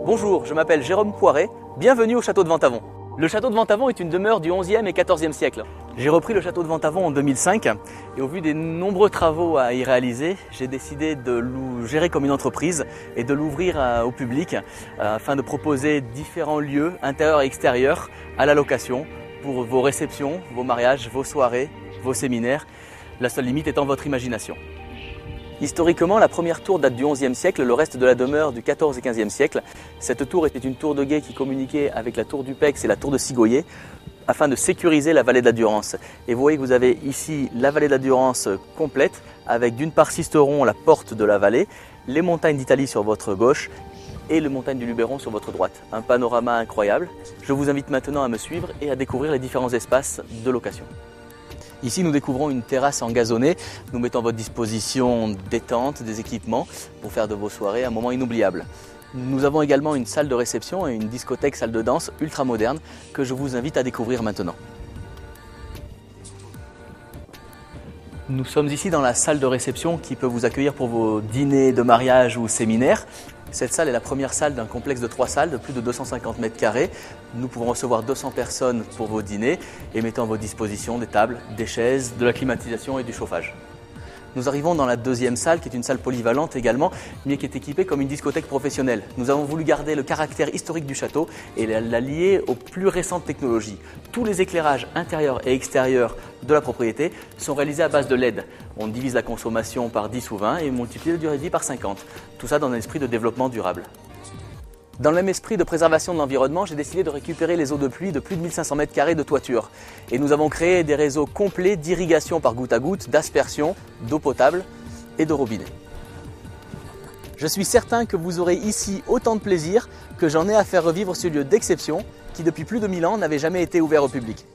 Bonjour, je m'appelle Jérôme Poiret, bienvenue au château de Ventavon. Le château de Ventavon est une demeure du XIe et XIVe siècle. J'ai repris le château de Ventavon en 2005 et au vu des nombreux travaux à y réaliser, j'ai décidé de le gérer comme une entreprise et de l'ouvrir au public afin de proposer différents lieux intérieurs et extérieurs à la location pour vos réceptions, vos mariages, vos soirées, vos séminaires, la seule limite étant votre imagination. Historiquement, la première tour date du XIe siècle, le reste de la demeure du XIVe et XVe siècle. Cette tour était une tour de guet qui communiquait avec la tour du Pex et la tour de Sigoyer afin de sécuriser la vallée de la Durance. Et vous voyez que vous avez ici la vallée de la Durance complète avec d'une part Sisteron, la porte de la vallée, les montagnes d'Italie sur votre gauche et les montagnes du Luberon sur votre droite. Un panorama incroyable. Je vous invite maintenant à me suivre et à découvrir les différents espaces de location. Ici, nous découvrons une terrasse engazonnée. Nous mettons à votre disposition des tentes, des équipements pour faire de vos soirées un moment inoubliable. Nous avons également une salle de réception et une discothèque salle de danse ultra moderne que je vous invite à découvrir maintenant. Nous sommes ici dans la salle de réception qui peut vous accueillir pour vos dîners de mariage ou séminaires. Cette salle est la première salle d'un complexe de 3 salles de plus de 250 mètres carrés. Nous pouvons recevoir 200 personnes pour vos dîners et mettons à votre disposition des tables, des chaises, de la climatisation et du chauffage. Nous arrivons dans la deuxième salle qui est une salle polyvalente également, mais qui est équipée comme une discothèque professionnelle. Nous avons voulu garder le caractère historique du château et la lier aux plus récentes technologies. Tous les éclairages intérieurs et extérieurs de la propriété sont réalisés à base de LED. On divise la consommation par 10 ou 20 et multiplie la durée de vie par 50. Tout ça dans un esprit de développement durable. Dans le même esprit de préservation de l'environnement, j'ai décidé de récupérer les eaux de pluie de plus de 1500 mètres carrés de toiture. Et nous avons créé des réseaux complets d'irrigation par goutte à goutte, d'aspersion, d'eau potable et de robinet. Je suis certain que vous aurez ici autant de plaisir que j'en ai à faire revivre ce lieu d'exception qui depuis plus de 1000 ans n'avait jamais été ouvert au public.